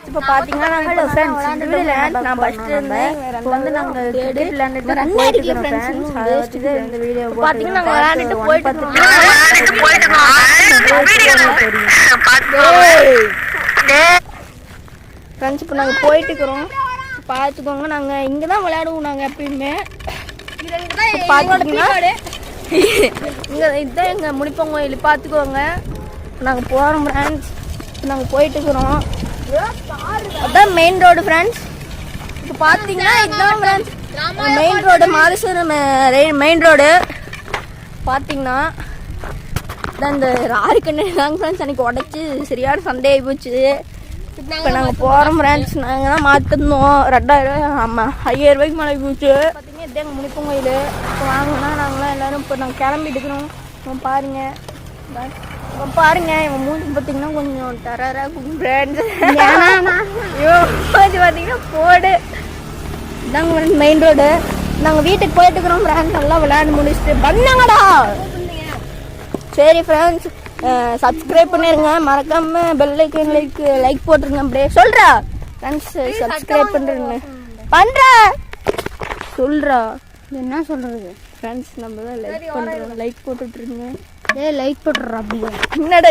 இப்போ பார்த்தீங்கன்னா நாங்கள் ஃப்ரெண்ட்ஸ் நான் ஃபஸ்ட்டு இருந்தேன் இப்போ வந்து நாங்கள் கிரிக்கெட் விளையாண்டுட்டு போயிட்டு இருக்கோம் ஃப்ரெண்ட்ஸ். அதை வச்சு இந்த வீடியோ பார்த்தீங்கன்னா நாங்கள் விளையாண்டுட்டு போயிட்டு ஃப்ரெண்ட்ஸ். இப்போ நாங்கள் போயிட்டு இருக்கிறோம் பார்த்துக்கோங்க. நாங்கள் இங்கே தான் விளையாடுவோம் நாங்கள் எப்பயுமே. பார்த்தீங்கன்னா இங்கே இதுதான் எங்கள் முடிப்போம் கோயில் பார்த்துக்கோங்க. நாங்கள் போகிறோம் ஃப்ரெண்ட்ஸ். நாங்கள் போயிட்டு இருக்கிறோம். அதான் மெயின் ரோடு ஃப்ரெண்ட்ஸ். இப்போ பார்த்தீங்கன்னா இதுதான் friends main road, Madeshwaram main road. பார்த்தீங்கன்னா இதான் இந்த ராரிக்கண்ணு தாங்க ஃப்ரெண்ட்ஸ் அன்றைக்கி உடச்சி சரியான சந்தேகம் போச்சு. இப்போ நாங்கள் போகிறோம் ஃப்ரெண்ட்ஸ். நாங்கள் தான் மாற்றிருந்தோம் 2000 ஆமாம் 5000 ரூபாய்க்கு மேலே போச்சு. பார்த்தீங்கன்னா இதுதான் எங்கள் முடிப்போம் கோயில். இப்போ வாங்கினா நாங்களாம் எல்லோரும் இப்போ நாங்கள் கிளம்பிட்டு இருக்கிறோம். பாருங்கள் பாருங்க இவன் மூஞ்சி பார்த்தீங்கன்னா கொஞ்சம் டரரா ஃப்ரெண்ட்ஸ். பார்த்தீங்கன்னா போடு இதாங்க மெயின் ரோடு. நாங்கள் வீட்டுக்கு போயிட்டு இருக்கிறோம் ஃப்ரெண்ட்ஸ். நல்லா விளையாண்டு முடிச்சுட்டு வந்தாங்கடா. சரி ஃப்ரெண்ட்ஸ், சப்ஸ்கிரைப் பண்ணிடுங்க மறக்காம பெல் ஐக்கன் லைக் போட்டுருங்க. அப்படியே சொல்கிறா ஃப்ரெண்ட்ஸ் சப்ஸ்கிரைப் பண்ணுறேங்க பண்ணுற சொல்கிறா என்ன சொல்கிறது ஃப்ரெண்ட்ஸ். நம்ம தான் லைக் பண்ணுறோம், லைக் போட்டுட்ருங்க. லைக் போட்டுடுறோம் அப்படியே என்னடா.